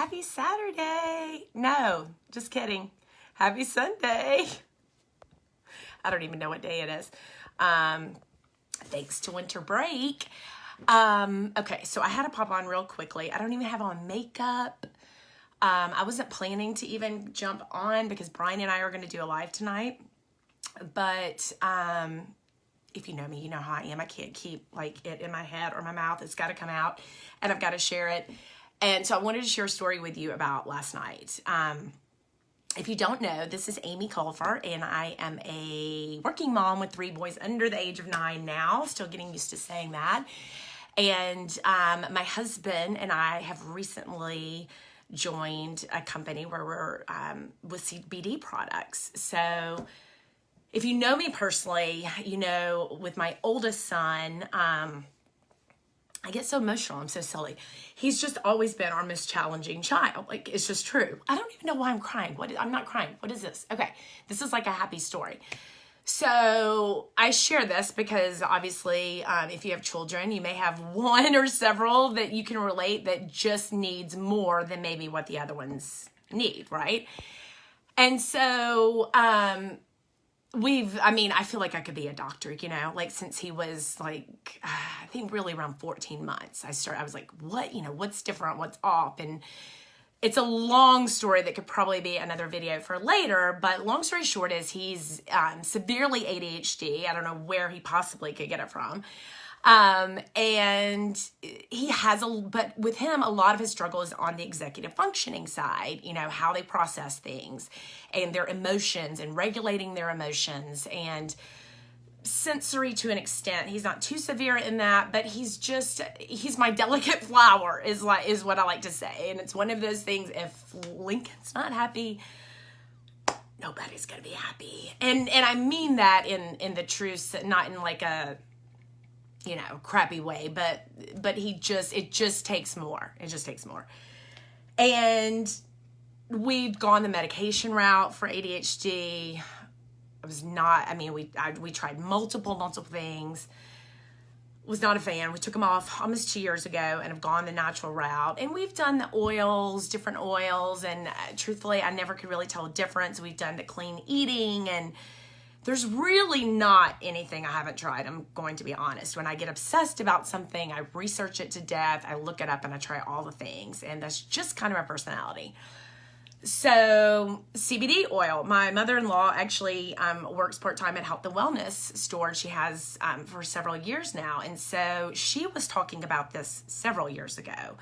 Happy Saturday. No, just kidding. Happy Sunday. I don't even know what day it is. Thanks to winter break. Okay, so I had to pop on real quickly. I don't even have on makeup. I wasn't planning to even jump on because Brian and I are going to do a live tonight. But if you know me, you know how I am. I can't keep like it in my head or my mouth. It's got to come out and I've got to share it. And so I wanted to share a story with you about last night. If you don't know, this is Amy Colfer, and I am a working mom with 3 boys under the age of 9 now, still getting used to saying that. And my husband and I have recently joined a company where we're with CBD products. So if you know me personally, you know, with my oldest son, I get so emotional. I'm so silly. He's just always been our most challenging child. Like, it's just true. I don't even know why I'm crying. I'm not crying. What is this? Okay. This is like a happy story. So I share this because obviously, if you have children, you may have one or several that you can relate that just needs more than maybe what the other ones need, right? And so, I feel like I could be a doctor, you know, like since he was like, I think really around 14 months, I was like, what's different? What's off? And it's a long story that could probably be another video for later, but long story short is he's severely ADHD. I don't know where he possibly could get it from. And he has but with him, a lot of his struggle is on the executive functioning side, you know, how they process things and their emotions and regulating their emotions and sensory to an extent. He's not too severe in that, but he's my delicate flower is what I like to say. And it's one of those things, if Lincoln's not happy, nobody's going to be happy. And I mean that in the true, not in like a, you know, crappy way, but it just takes more. It just takes more. And we've gone the medication route for ADHD. We tried multiple things. Was not a fan. We took them off almost 2 years ago and have gone the natural route. And we've done the oils, different oils. And truthfully, I never could really tell a difference. We've done the clean eating, and there's really not anything I haven't tried. I'm going to be honest. When I get obsessed about something, I research it to death. I look it up and I try all the things. And that's just kind of my personality. So CBD oil, my mother-in-law actually works part-time at Health and Wellness store. She has for several years now. And so she was talking about this several years ago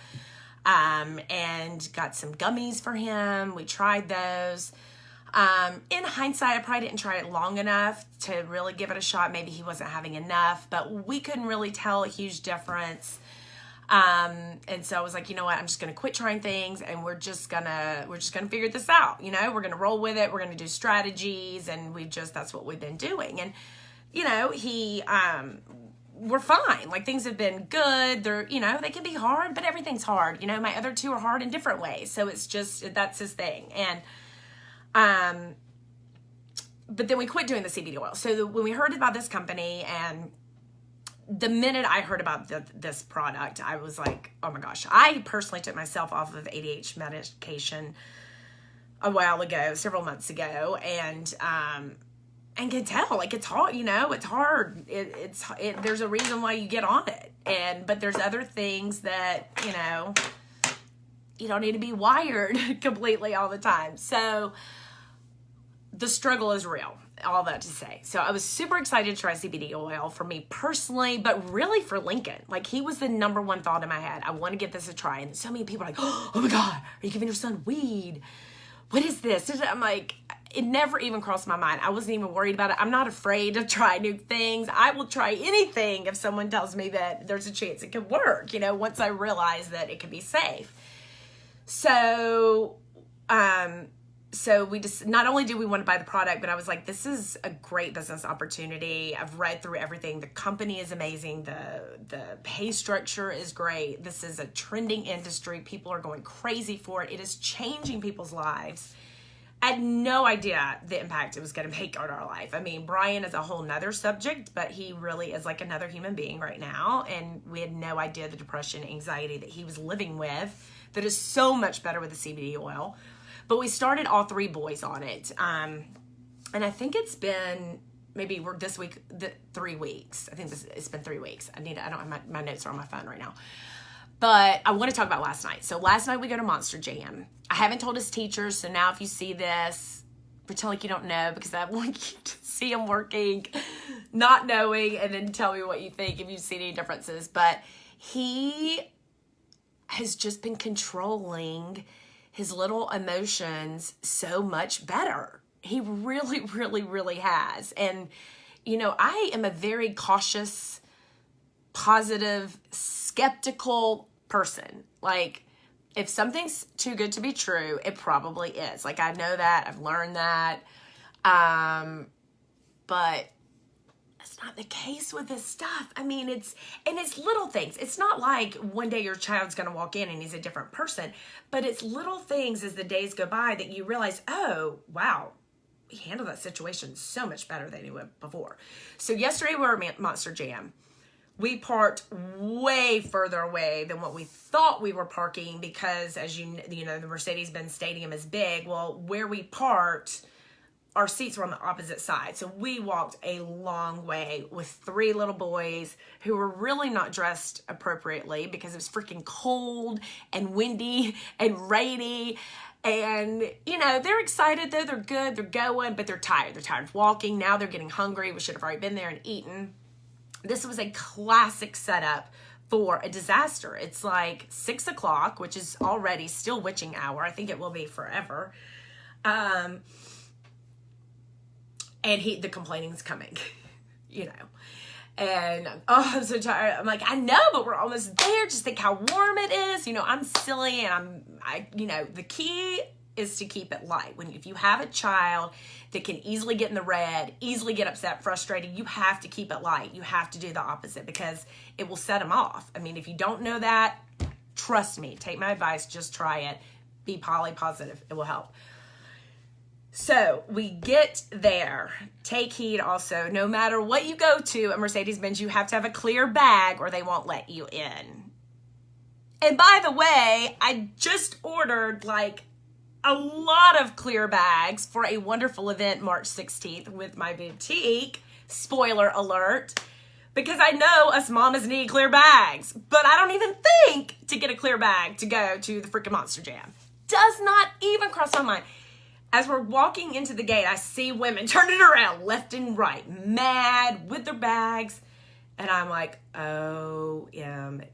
and got some gummies for him. We tried those. In hindsight, I probably didn't try it long enough to really give it a shot. Maybe he wasn't having enough, but we couldn't really tell a huge difference. And so I was like, you know what, I'm just going to quit trying things and we're just gonna figure this out. You know, we're going to roll with it. We're going to do strategies, and that's what we've been doing. And, you know, we're fine. Like, things have been good. They're, you know, they can be hard, but everything's hard. You know, my other 2 are hard in different ways. So it's just, that's his thing. And, but then we quit doing the CBD oil. So when we heard about this company, and the minute I heard about this product, I was like, oh my gosh. I personally took myself off of ADHD medication a while ago, several months ago, and can tell, like, it's hard, you know, it's hard. There's a reason why you get on it. But there's other things that, you know, you don't need to be wired completely all the time. So the struggle is real, all that to say. So I was super excited to try CBD oil for me personally, but really for Lincoln. Like, he was the number one thought in my head. I want to give this a try. And so many people are like, oh my God, are you giving your son weed? What is this? I'm like, it never even crossed my mind. I wasn't even worried about it. I'm not afraid to try new things. I will try anything if someone tells me that there's a chance it could work, you know, once I realize that it could be safe. So we just, not only do we want to buy the product, but I was like, this is a great business opportunity. I've read through everything. The company is amazing. The pay structure is great. This is a trending industry. People are going crazy for it. It is changing people's lives. I had no idea the impact it was going to make on our life. I mean, Brian is a whole nother subject, but he really is like another human being right now. And we had no idea the depression, anxiety that he was living with that is so much better with the CBD oil. But we started all 3 boys on it. And I think it's been maybe this week, 3 weeks. I think it's been 3 weeks. I don't have my notes are on my phone right now. But I want to talk about last night. So last night we go to Monster Jam. I haven't told his teachers, so now if you see this, pretend like you don't know, because I want you to see him working, not knowing, and then tell me what you think if you see any differences. But he has just been controlling his little emotions so much better. He really, really, really has. And, you know, I am a very cautious, positive, skeptical person. Like, if something's too good to be true, it probably is. Like, I know that. I've learned that. But it's not the case with this stuff. I mean, it's little things. It's not like one day your child's going to walk in and he's a different person, but it's little things as the days go by that you realize, oh, wow, he handled that situation so much better than he would before. So yesterday we were at Monster Jam. We parked way further away than what we thought we were parking because, as you know, the Mercedes-Benz Stadium is big. Well, where we parked, our seats were on the opposite side. So we walked a long way with 3 little boys who were really not dressed appropriately because it was freaking cold and windy and rainy. And, you know, they're excited though. They're good. They're going, but they're tired. They're tired of walking. Now they're getting hungry. We should have already been there and eaten. This was a classic setup for a disaster. It's like 6 o'clock, which is already still witching hour. I think it will be forever. And the complaining's coming, you know. And, oh, I'm so tired. I'm like, I know, but we're almost there. Just think how warm it is. You know, I'm silly and you know, the key is to keep it light. If you have a child that can easily get in the red, easily get upset, frustrated, you have to keep it light. You have to do the opposite because it will set them off. I mean, if you don't know that, trust me, take my advice, just try it. Be positive. It will help. So we get there. Take heed also, no matter what you go to at Mercedes-Benz, you have to have a clear bag or they won't let you in. And by the way, I just ordered like a lot of clear bags for a wonderful event March 16th with my boutique. Spoiler alert. Because I know us mamas need clear bags. But I don't even think to get a clear bag to go to the freaking Monster Jam. Does not even cross my mind. As we're walking into the gate, I see women turning around left and right, mad with their bags. And I'm like, OMG.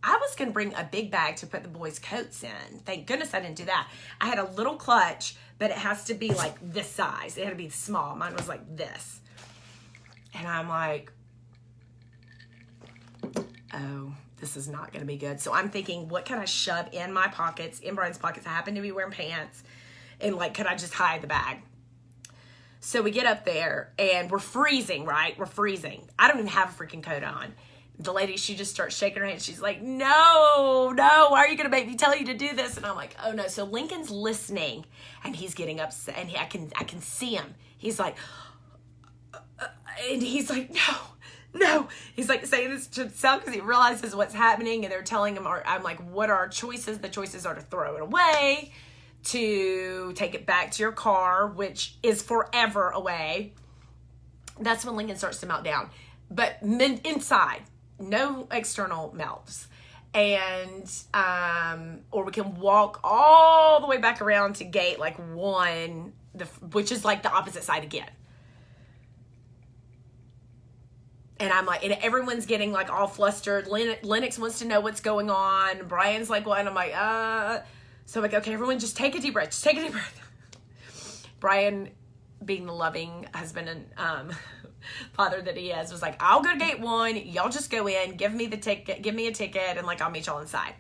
I was going to bring a big bag to put the boys' coats in. Thank goodness I didn't do that. I had a little clutch, but it has to be like this size. It had to be small. Mine was like this. And I'm like, oh, this is not going to be good. So I'm thinking, what can I shove in my pockets, in Brian's pockets? I happen to be wearing pants. And like, could I just hide the bag? So we get up there and we're freezing, right? We're freezing. I don't even have a freaking coat on. The lady, she just starts shaking her head. She's like, no, why are you going to make me tell you to do this? And I'm like, oh no. So Lincoln's listening and he's getting upset and I can see him. He's like, and he's like, no. He's like saying this to himself because he realizes what's happening and they're telling him, I'm like, what are our choices? The choices are to throw it away, to take it back to your car, which is forever away. That's when Lincoln starts to melt down. But inside, no external melts. And, or we can walk all the way back around to gate like 1, which is like the opposite side again. And I'm like, and everyone's getting like all flustered. Lennox wants to know what's going on. Brian's like, what? And I'm like, So I'm like, okay, everyone just take a deep breath. Just take a deep breath. Brian, being the loving husband and father that he is, was like, I'll go to gate 1. Y'all just go in. Give me a ticket. And like, I'll meet y'all inside.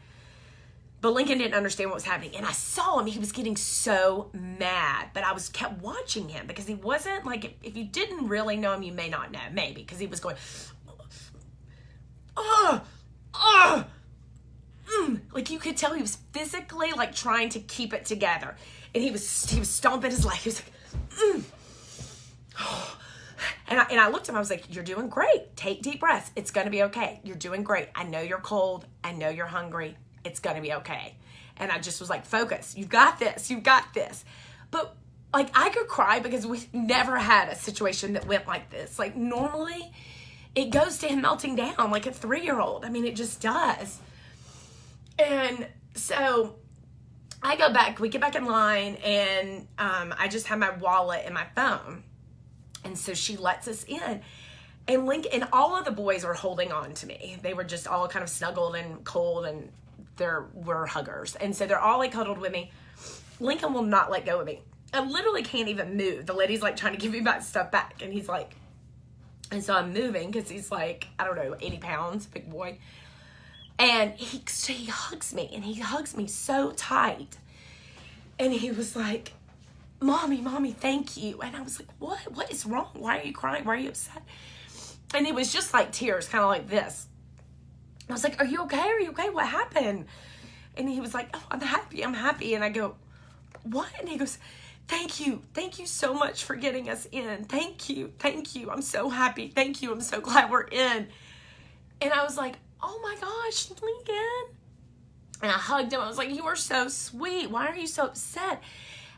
But Lincoln didn't understand what was happening. And I saw him. He was getting so mad. But I kept watching him because he wasn't like, if you didn't really know him, you may not know. Maybe. Because he was going, like you could tell he was physically like trying to keep it together. And he was stomping his leg. He was like, And I looked at him, I was like, you're doing great. Take deep breaths. It's going to be okay. You're doing great. I know you're cold. I know you're hungry. It's going to be okay. And I just was like, focus. You've got this. You've got this. But like, I could cry because we've never had a situation that went like this. Like, normally it goes to him melting down like a 3-year-old. I mean, it just does. And so I go back, we get back in line, and I just have my wallet and my phone. And so she lets us in. And Lincoln and all of the boys were holding on to me. They were just all kind of snuggled and cold, and we're huggers. And so they're all like cuddled with me. Lincoln will not let go of me. I literally can't even move. The lady's like trying to give me my stuff back. And he's like, and so I'm moving because he's like, I don't know, 80 pounds, big boy. And he hugs me, and he hugs me so tight. And he was like, Mommy, thank you. And I was like, what is wrong? Why are you crying? Why are you upset? And it was just like tears, kind of like this. I was like, are you okay? Are you okay? What happened? And he was like, oh, I'm happy. And I go, what? And he goes, thank you so much for getting us in. Thank you. I'm so happy. Thank you. I'm so glad we're in. And I was like, oh my gosh, Lincoln. And I hugged him. I was like, you are so sweet. Why are you so upset?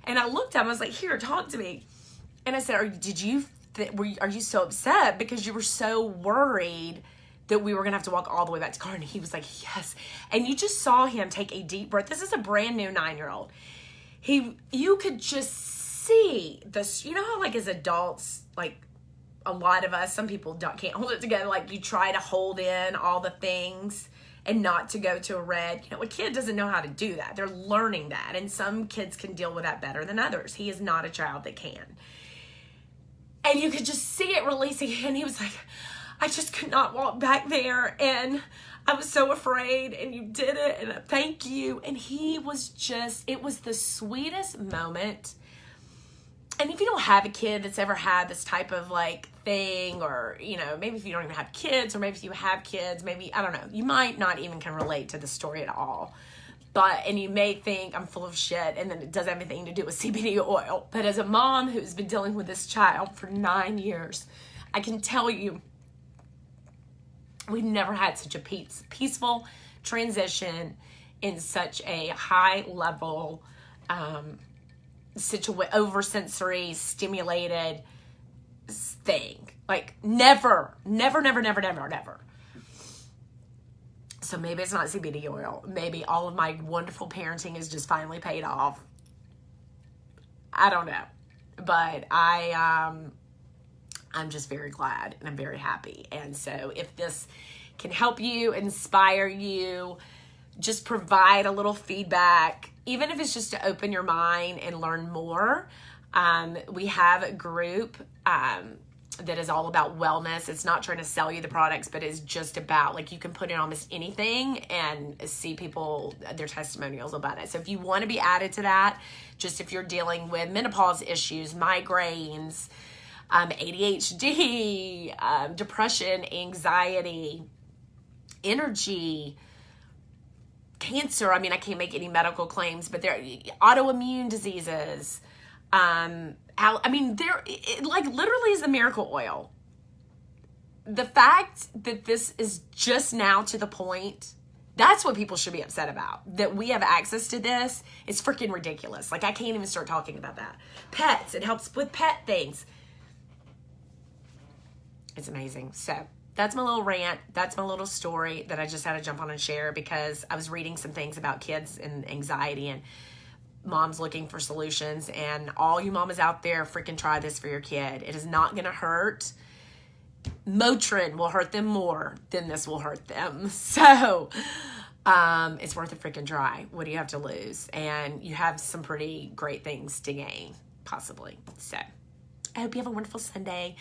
And I looked at him. I was like, here, talk to me. And I said, are you so upset because you were so worried that we were going to have to walk all the way back to the car? And he was like, yes. And you just saw him take a deep breath. This is a brand new 9-year-old. You could just see this, you know how like as adults, like a lot of us, some people can't hold it together. Like you try to hold in all the things and not to go to a red. You know, a kid doesn't know how to do that. They're learning that. And some kids can deal with that better than others. He is not a child that can. And you could just see it releasing. And he was like, I just could not walk back there. And I was so afraid. And you did it. And thank you. And he was just, it was the sweetest moment. And if you don't have a kid that's ever had this type of like thing, or, you know, maybe if you don't even have kids, or maybe if you have kids, maybe, I don't know, you might not even can relate to the story at all. And you may think I'm full of shit, and then it does everything to do with CBD oil. But as a mom who's been dealing with this child for 9 years, I can tell you, we've never had such a peaceful transition in such a high level, oversensory stimulated thing. Like never. So maybe it's not CBD oil. Maybe all of my wonderful parenting is just finally paid off. I don't know. But I'm just very glad, and I'm very happy. And so if this can help you, inspire you, just provide a little feedback, even if it's just to open your mind and learn more. We have a group that is all about wellness. It's not trying to sell you the products, but it's just about, like, you can put in almost anything and see people, their testimonials about it. So if you want to be added to that, just if you're dealing with menopause issues, migraines, ADHD, depression, anxiety, energy, cancer. I mean, I can't make any medical claims, but there are autoimmune diseases. Like literally is the miracle oil. The fact that this is just now to the point, that's what people should be upset about. That we have access to this is freaking ridiculous. Like I can't even start talking about that. Pets, it helps with pet things. It's amazing. So that's my little rant. That's my little story that I just had to jump on and share because I was reading some things about kids and anxiety and moms looking for solutions. And all you mamas out there, freaking try this for your kid. It is not going to hurt. Motrin will hurt them more than this will hurt them. So it's worth a freaking try. What do you have to lose? And you have some pretty great things to gain, possibly. So I hope you have a wonderful Sunday.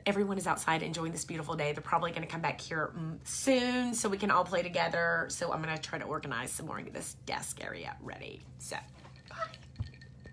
Everyone is outside enjoying this beautiful day. They're probably going to come back here soon so we can all play together. So I'm going to try to organize some more and get this desk area ready. So, bye.